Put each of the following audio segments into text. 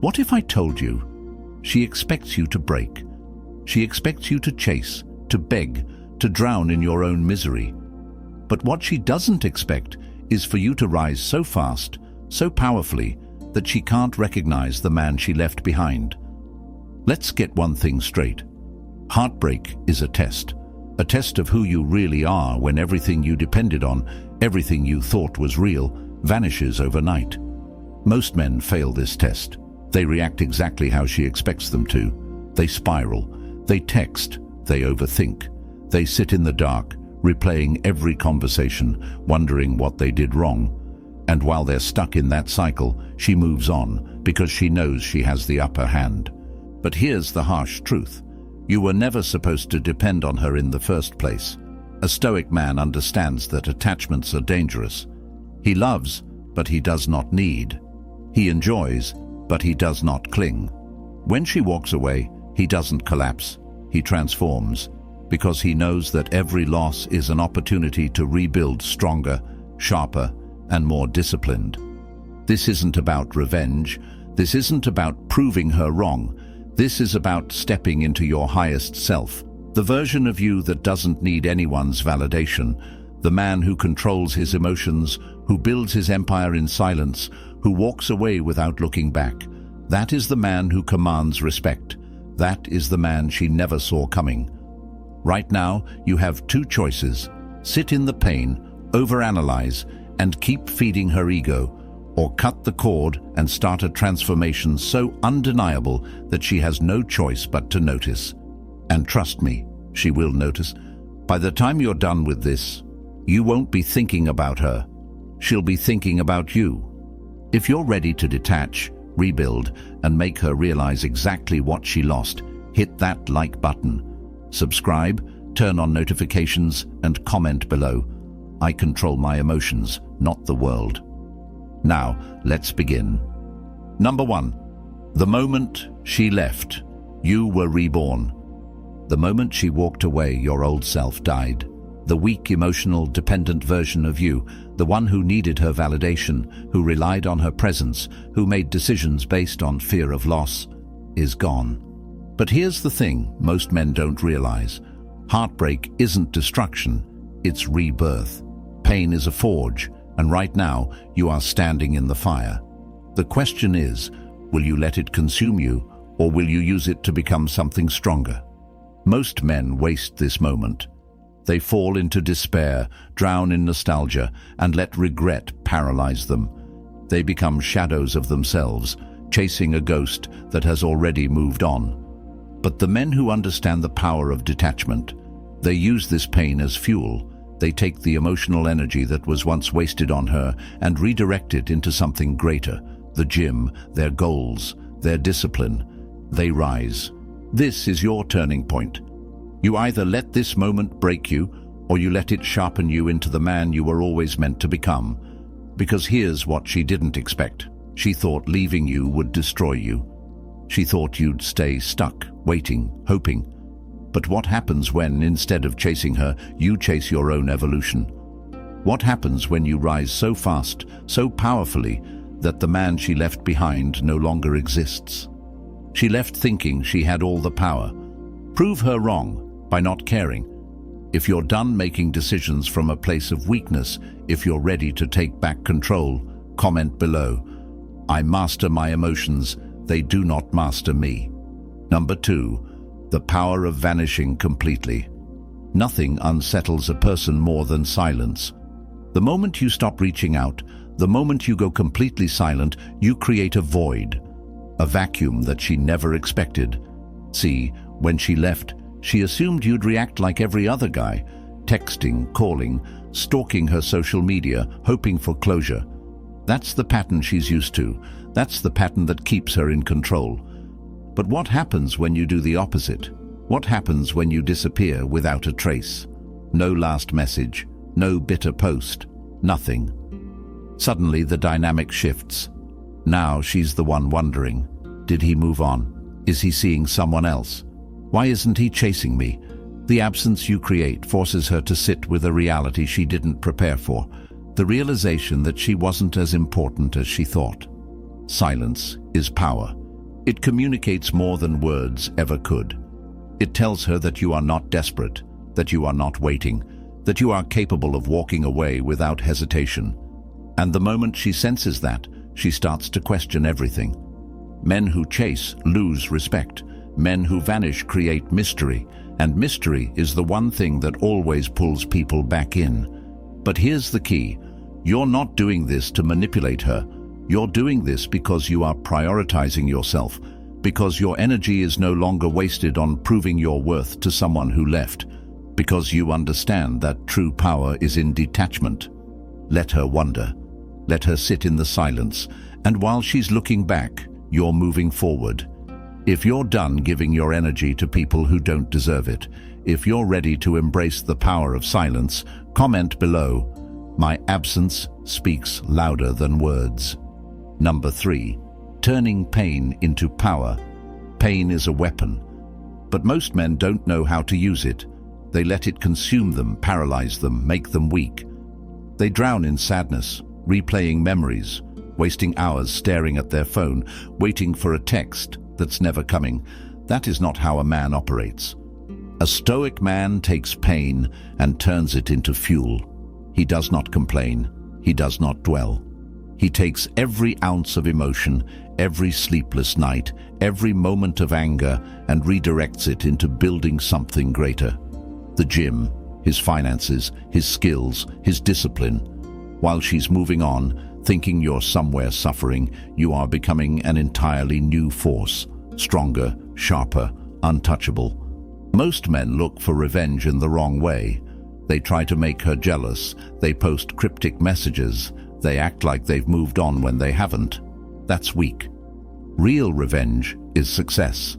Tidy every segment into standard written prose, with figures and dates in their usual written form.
What if I told you she expects you to break? She expects you to chase, to beg, to drown in your own misery. But what she doesn't expect is for you to rise so fast, so powerfully, that she can't recognize the man she left behind. Let's get one thing straight. Heartbreak is a test of who you really are when everything you depended on, everything you thought was real, vanishes overnight. Most men fail this test. They react exactly how she expects them to. They spiral, they text, they overthink. They sit in the dark, replaying every conversation, wondering what they did wrong. And while they're stuck in that cycle, she moves on because she knows she has the upper hand. But here's the harsh truth. You were never supposed to depend on her in the first place. A Stoic man understands that attachments are dangerous. He loves, but he does not need. He enjoys, but he does not cling. When she walks away, he doesn't collapse. He transforms, because he knows that every loss is an opportunity to rebuild stronger, sharper, and more disciplined. This isn't about revenge. This isn't about proving her wrong. This is about stepping into your highest self, the version of you that doesn't need anyone's validation, the man who controls his emotions, who builds his empire in silence, who walks away without looking back. That is the man who commands respect. That is the man she never saw coming. Right now, you have two choices. Sit in the pain, overanalyze, and keep feeding her ego, or cut the cord and start a transformation so undeniable that she has no choice but to notice. And trust me, she will notice. By the time you're done with this, you won't be thinking about her. She'll be thinking about you. If you're ready to detach, rebuild, and make her realize exactly what she lost, hit that like button. Subscribe, turn on notifications, and comment below. I control my emotions, not the world. Now, let's begin. Number 1. The moment she left, you were reborn. The moment she walked away, your old self died. The weak, emotional, dependent version of you, the one who needed her validation, who relied on her presence, who made decisions based on fear of loss, is gone. But here's the thing most men don't realize. Heartbreak isn't destruction, it's rebirth. Pain is a forge, and right now you are standing in the fire. The question is, will you let it consume you, or will you use it to become something stronger? Most men waste this moment. They fall into despair, drown in nostalgia, and let regret paralyze them. They become shadows of themselves, chasing a ghost that has already moved on. But the men who understand the power of detachment, they use this pain as fuel. They take the emotional energy that was once wasted on her and redirect it into something greater. The gym, their goals, their discipline. They rise. This is your turning point. You either let this moment break you, or you let it sharpen you into the man you were always meant to become. Because here's what she didn't expect. She thought leaving you would destroy you. She thought you'd stay stuck, waiting, hoping. But what happens when, instead of chasing her, you chase your own evolution? What happens when you rise so fast, so powerfully, that the man she left behind no longer exists? She left thinking she had all the power. Prove her wrong by not caring. If you're done making decisions from a place of weakness, if you're ready to take back control, comment below. I master my emotions, they do not master me. Number 2, the power of vanishing completely. Nothing unsettles a person more than silence. The moment you stop reaching out, the moment you go completely silent, you create a void, a vacuum that she never expected. See, when she left, she assumed you'd react like every other guy, texting, calling, stalking her social media, hoping for closure. That's the pattern she's used to. That's the pattern that keeps her in control. But what happens when you do the opposite? What happens when you disappear without a trace? No last message, no bitter post, nothing. Suddenly the dynamic shifts. Now she's the one wondering, did he move on? Is he seeing someone else? Why isn't he chasing me? The absence you create forces her to sit with a reality she didn't prepare for, the realization that she wasn't as important as she thought. Silence is power. It communicates more than words ever could. It tells her that you are not desperate, that you are not waiting, that you are capable of walking away without hesitation. And the moment she senses that, she starts to question everything. Men who chase lose respect. Men who vanish create mystery, and mystery is the one thing that always pulls people back in. But here's the key. You're not doing this to manipulate her. You're doing this because you are prioritizing yourself, because your energy is no longer wasted on proving your worth to someone who left, because you understand that true power is in detachment. Let her wonder. Let her sit in the silence, and while she's looking back, you're moving forward. If you're done giving your energy to people who don't deserve it, if you're ready to embrace the power of silence, comment below. My absence speaks louder than words. Number 3. Turning pain into power. Pain is a weapon, but most men don't know how to use it. They let it consume them, paralyze them, make them weak. They drown in sadness, replaying memories, wasting hours staring at their phone, waiting for a text that's never coming. That is not how a man operates. A Stoic man takes pain and turns it into fuel. He does not complain. He does not dwell. He takes every ounce of emotion, every sleepless night, every moment of anger, and redirects it into building something greater. The gym, his finances, his skills, his discipline. While she's moving on, thinking you're somewhere suffering, you are becoming an entirely new force, stronger, sharper, untouchable. Most men look for revenge in the wrong way. They try to make her jealous, they post cryptic messages, they act like they've moved on when they haven't. That's weak. Real revenge is success.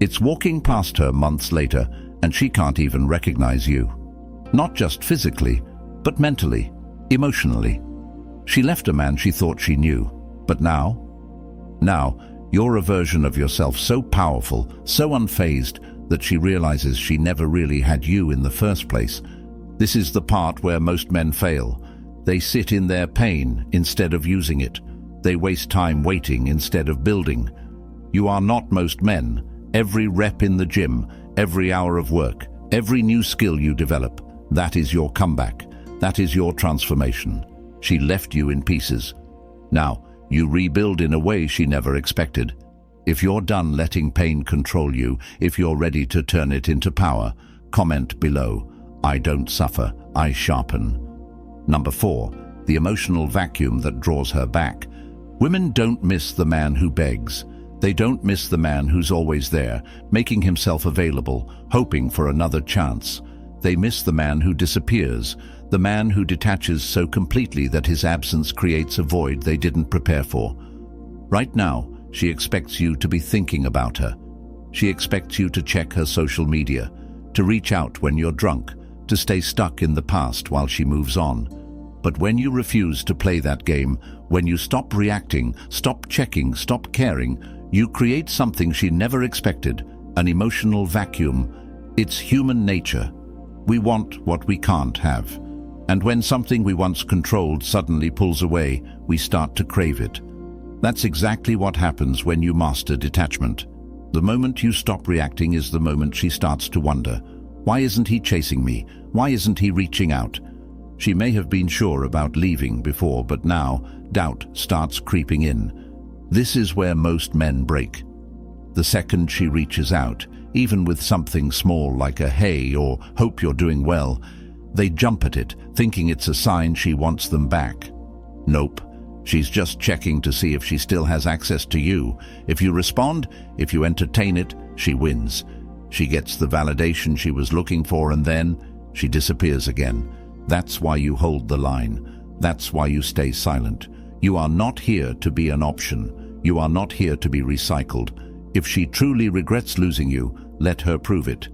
It's walking past her months later and she can't even recognize you. Not just physically, but mentally, emotionally. She left a man she thought she knew, but now, you're a version of yourself so powerful, so unfazed, that she realizes she never really had you in the first place. This is the part where most men fail. They sit in their pain instead of using it. They waste time waiting instead of building. You are not most men. Every rep in the gym, every hour of work, every new skill you develop, that is your comeback. That is your transformation. She left you in pieces. Now, you rebuild in a way she never expected. If you're done letting pain control you, if you're ready to turn it into power, comment below. I don't suffer, I sharpen. Number 4. The emotional vacuum that draws her back. Women don't miss the man who begs. They don't miss the man who's always there, making himself available, hoping for another chance. They miss the man who disappears, the man who detaches so completely that his absence creates a void they didn't prepare for. Right now, she expects you to be thinking about her. She expects you to check her social media, to reach out when you're drunk, to stay stuck in the past while she moves on. But when you refuse to play that game, when you stop reacting, stop checking, stop caring, you create something she never expected, an emotional vacuum. It's human nature. We want what we can't have. And when something we once controlled suddenly pulls away, we start to crave it. That's exactly what happens when you master detachment. The moment you stop reacting is the moment she starts to wonder, why isn't he chasing me? Why isn't he reaching out? She may have been sure about leaving before, but now doubt starts creeping in. This is where most men break. The second she reaches out, even with something small like a hey or hope you're doing well, they jump at it, thinking it's a sign she wants them back. Nope. She's just checking to see if she still has access to you. If you respond, if you entertain it, she wins. She gets the validation she was looking for and then she disappears again. That's why you hold the line. That's why you stay silent. You are not here to be an option. You are not here to be recycled. If she truly regrets losing you, let her prove it.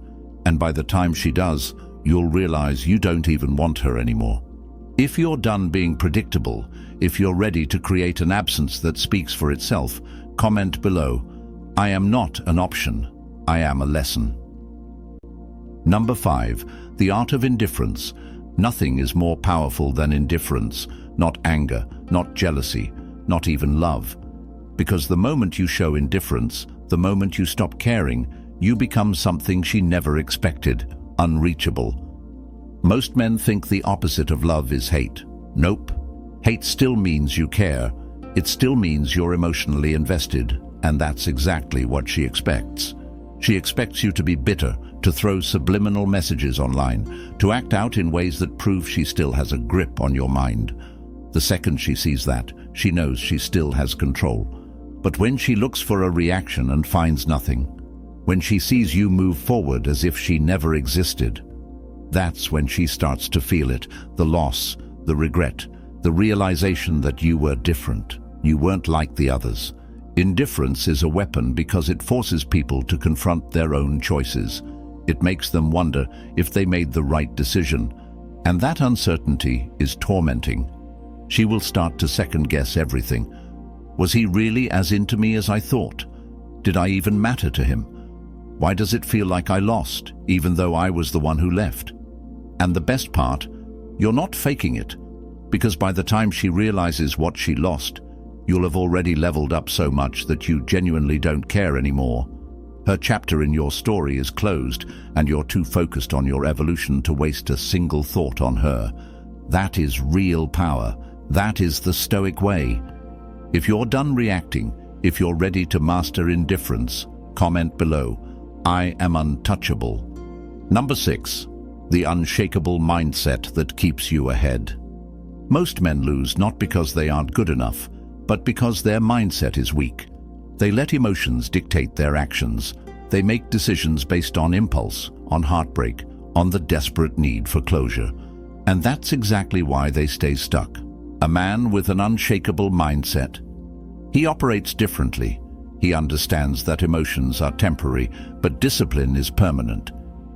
And by the time she does, you'll realize you don't even want her anymore. If you're done being predictable, if you're ready to create an absence that speaks for itself, comment below. I am not an option. I am a lesson. Number 5. The art of indifference. Nothing is more powerful than indifference, not anger, not jealousy, not even love. Because the moment you show indifference, the moment you stop caring, you become something she never expected, unreachable. Most men think the opposite of love is hate. Nope. Hate still means you care. It still means you're emotionally invested, and that's exactly what she expects. She expects you to be bitter, to throw subliminal messages online, to act out in ways that prove she still has a grip on your mind. The second she sees that, she knows she still has control. But when she looks for a reaction and finds nothing, when she sees you move forward as if she never existed, that's when she starts to feel it, the loss, the regret, the realization that you were different. You weren't like the others. Indifference is a weapon because it forces people to confront their own choices. It makes them wonder if they made the right decision, and that uncertainty is tormenting. She will start to second-guess everything. Was he really as into me as I thought? Did I even matter to him? Why does it feel like I lost, even though I was the one who left? And the best part, you're not faking it, because by the time she realizes what she lost, you'll have already leveled up so much that you genuinely don't care anymore. Her chapter in your story is closed, and you're too focused on your evolution to waste a single thought on her. That is real power. That is the Stoic way. If you're done reacting, if you're ready to master indifference, comment below. I am untouchable. Number 6. The unshakable mindset that keeps you ahead. Most men lose not because they aren't good enough, but because their mindset is weak. They let emotions dictate their actions. They make decisions based on impulse, on heartbreak, on the desperate need for closure. And that's exactly why they stay stuck. A man with an unshakable mindset. He operates differently. He understands that emotions are temporary, but discipline is permanent.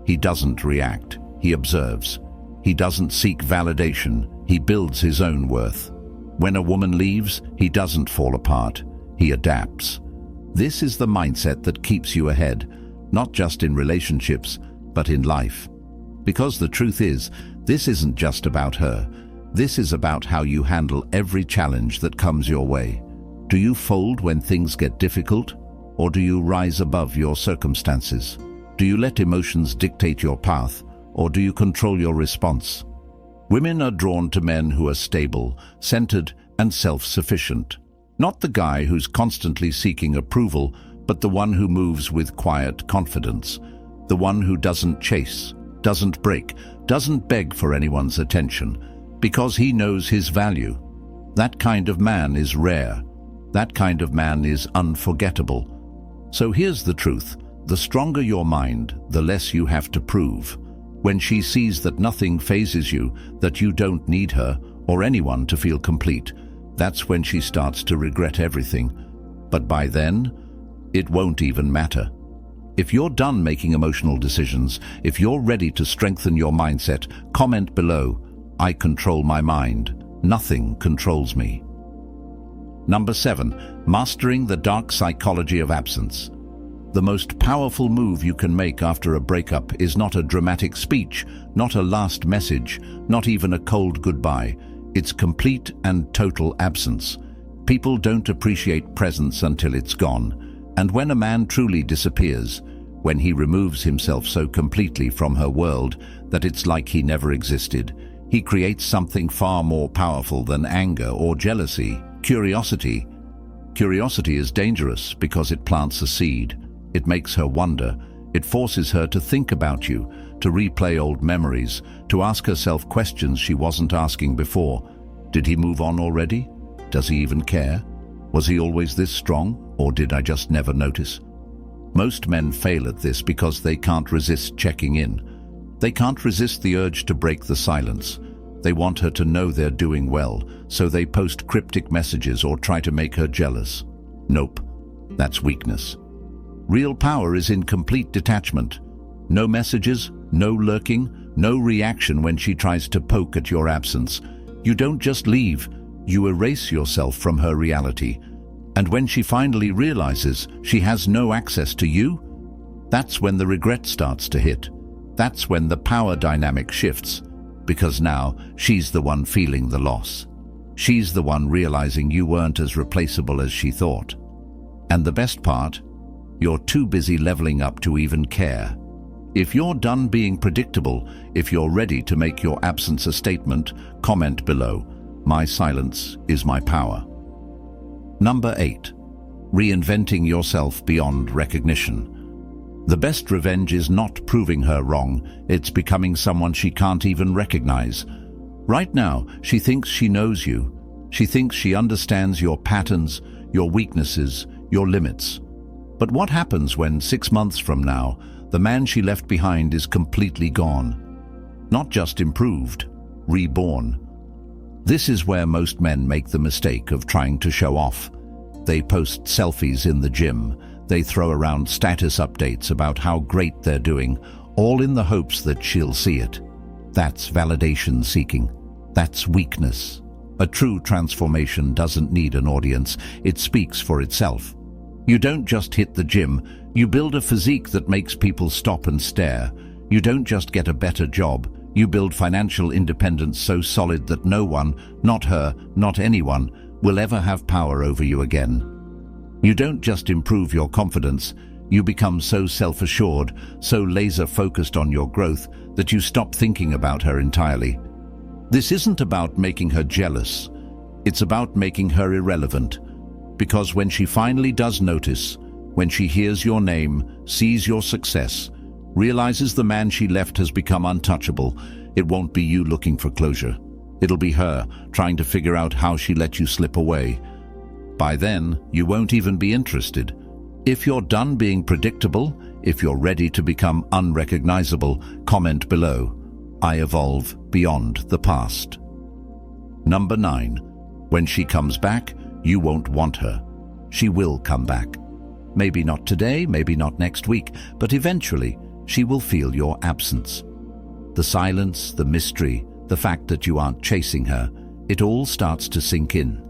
He doesn't react. He observes. He doesn't seek validation. He builds his own worth. When a woman leaves, he doesn't fall apart. He adapts. This is the mindset that keeps you ahead, not just in relationships, but in life. Because the truth is, this isn't just about her. This is about how you handle every challenge that comes your way. Do you fold when things get difficult, or do you rise above your circumstances? Do you let emotions dictate your path, or do you control your response? Women are drawn to men who are stable, centered, and self-sufficient. Not the guy who's constantly seeking approval, but the one who moves with quiet confidence. The one who doesn't chase, doesn't break, doesn't beg for anyone's attention, because he knows his value. That kind of man is rare. That kind of man is unforgettable. So here's the truth. The stronger your mind, the less you have to prove. When she sees that nothing phases you, that you don't need her or anyone to feel complete, that's when she starts to regret everything. But by then, it won't even matter. If you're done making emotional decisions, if you're ready to strengthen your mindset, comment below. I control my mind. Nothing controls me. Number 7. Mastering the dark psychology of absence. The most powerful move you can make after a breakup is not a dramatic speech, not a last message, not even a cold goodbye. It's complete and total absence. People don't appreciate presence until it's gone. And when a man truly disappears, when he removes himself so completely from her world that it's like he never existed, he creates something far more powerful than anger or jealousy: curiosity. Curiosity is dangerous because it plants a seed. It makes her wonder. It forces her to think about you, to replay old memories, to ask herself questions she wasn't asking before. Did he move on already? Does he even care? Was he always this strong, or did I just never notice? Most men fail at this because they can't resist checking in. They can't resist the urge to break the silence. They want her to know they're doing well, so they post cryptic messages or try to make her jealous. Nope, that's weakness. Real power is in complete detachment. No messages, no lurking, no reaction when she tries to poke at your absence. You don't just leave, you erase yourself from her reality. And when she finally realizes she has no access to you, that's when the regret starts to hit. That's when the power dynamic shifts, because now she's the one feeling the loss. She's the one realizing you weren't as replaceable as she thought. And the best part, you're too busy leveling up to even care. If you're done being predictable, if you're ready to make your absence a statement, comment below. My silence is my power. Number 8. Reinventing yourself beyond recognition. The best revenge is not proving her wrong, it's becoming someone she can't even recognize. Right now, she thinks she knows you. She thinks she understands your patterns, your weaknesses, your limits. But what happens when 6 months from now, the man she left behind is completely gone? Not just improved, reborn. This is where most men make the mistake of trying to show off. They post selfies in the gym. They throw around status updates about how great they're doing, all in the hopes that she'll see it. That's validation seeking. That's weakness. A true transformation doesn't need an audience. It speaks for itself. You don't just hit the gym. You build a physique that makes people stop and stare. You don't just get a better job. You build financial independence so solid that no one, not her, not anyone, will ever have power over you again. You don't just improve your confidence. You become so self-assured, so laser-focused on your growth that you stop thinking about her entirely. This isn't about making her jealous. It's about making her irrelevant. Because when she finally does notice, when she hears your name, sees your success, realizes the man she left has become untouchable, it won't be you looking for closure. It'll be her trying to figure out how she let you slip away. By then, you won't even be interested. If you're done being predictable, if you're ready to become unrecognizable, comment below. I evolve beyond the past. Number 9. When she comes back, you won't want her. She will come back. Maybe not today, maybe not next week, but eventually she will feel your absence. The silence, the mystery, the fact that you aren't chasing her, it all starts to sink in.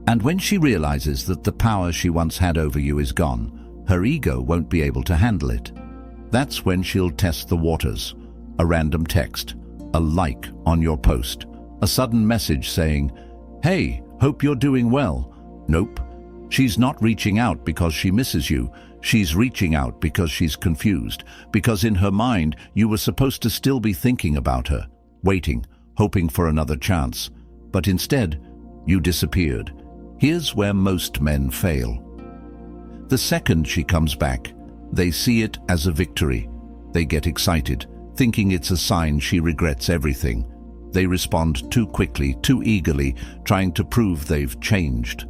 And when she realizes that the power she once had over you is gone, her ego won't be able to handle it. That's when she'll test the waters. A random text, a like on your post, a sudden message saying, "Hey, hope you're doing well." Nope. She's not reaching out because she misses you. She's reaching out because she's confused, because in her mind you were supposed to still be thinking about her, waiting, hoping for another chance. But instead, you disappeared. Here's where most men fail. The second she comes back, they see it as a victory. They get excited, thinking it's a sign she regrets everything. They respond too quickly, too eagerly, trying to prove they've changed.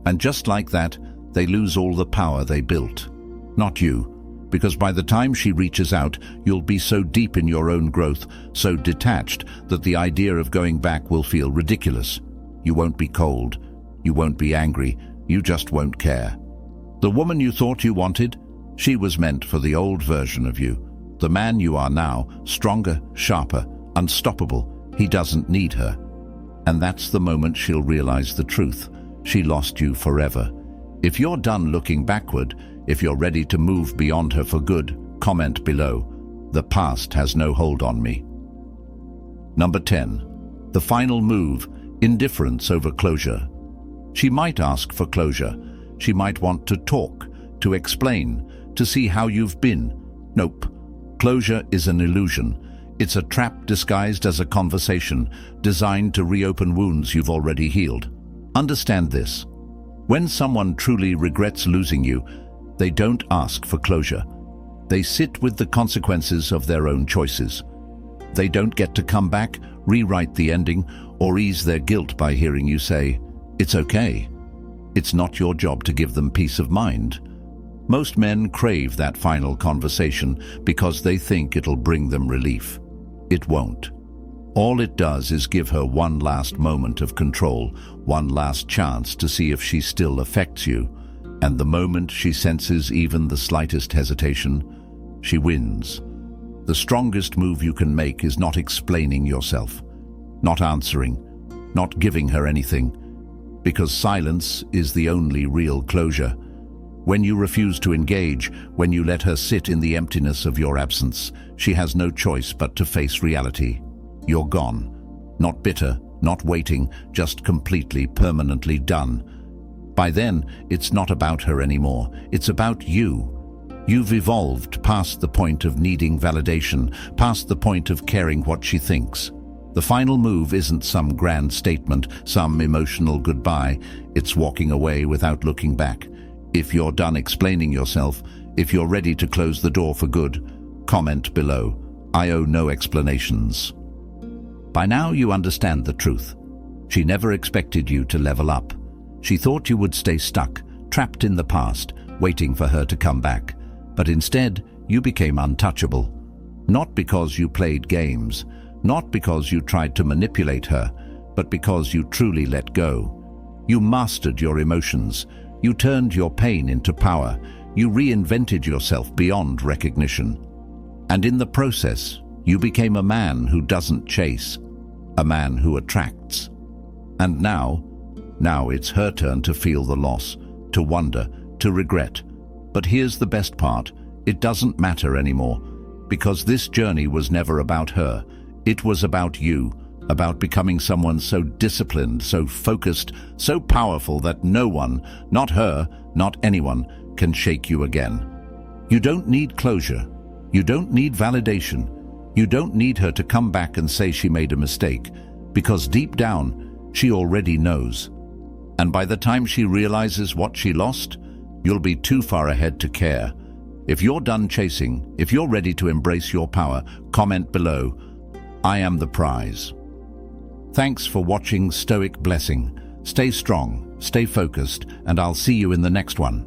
And just like that, they lose all the power they built. Not you, because by the time she reaches out, you'll be so deep in your own growth, so detached, that the idea of going back will feel ridiculous. You won't be cold. You won't be angry. You just won't care. The woman you thought you wanted, she was meant for the old version of you. The man you are now, stronger, sharper, unstoppable, he doesn't need her. And that's the moment she'll realize the truth. She lost you forever. If you're done looking backward, if you're ready to move beyond her for good, comment below. The past has no hold on me. Number 10. The final move, indifference over closure. She might ask for closure. She might want to talk, to explain, to see how you've been. Nope. Closure is an illusion. It's a trap disguised as a conversation, designed to reopen wounds you've already healed. Understand this. When someone truly regrets losing you, they don't ask for closure. They sit with the consequences of their own choices. They don't get to come back, rewrite the ending, or ease their guilt by hearing you say, "It's okay." It's not your job to give them peace of mind. Most men crave that final conversation because they think it'll bring them relief. It won't. All it does is give her one last moment of control, one last chance to see if she still affects you. And the moment she senses even the slightest hesitation, she wins. The strongest move you can make is not explaining yourself, not answering, not giving her anything, because silence is the only real closure. When you refuse to engage, when you let her sit in the emptiness of your absence, she has no choice but to face reality. You're gone. Not bitter, not waiting, just completely, permanently done. By then, it's not about her anymore. It's about you. You've evolved past the point of needing validation, past the point of caring what she thinks. The final move isn't some grand statement, some emotional goodbye. It's walking away without looking back. If you're done explaining yourself, if you're ready to close the door for good, comment below. I owe no explanations. By now you understand the truth. She never expected you to level up. She thought you would stay stuck, trapped in the past, waiting for her to come back. But instead, you became untouchable. Not because you played games, not because you tried to manipulate her, but because you truly let go. You mastered your emotions. You turned your pain into power. You reinvented yourself beyond recognition. And in the process, you became a man who doesn't chase, a man who attracts. And now it's her turn to feel the loss, to wonder, to regret. But here's the best part. It doesn't matter anymore, because this journey was never about her. It was about you, about becoming someone so disciplined, so focused, so powerful that no one, not her, not anyone, can shake you again. You don't need closure. You don't need validation. You don't need her to come back and say she made a mistake, because deep down, she already knows. And by the time she realizes what she lost, you'll be too far ahead to care. If you're done chasing, if you're ready to embrace your power, comment below. I am the prize. Thanks for watching Stoic Blessing. Stay strong, stay focused, and I'll see you in the next one.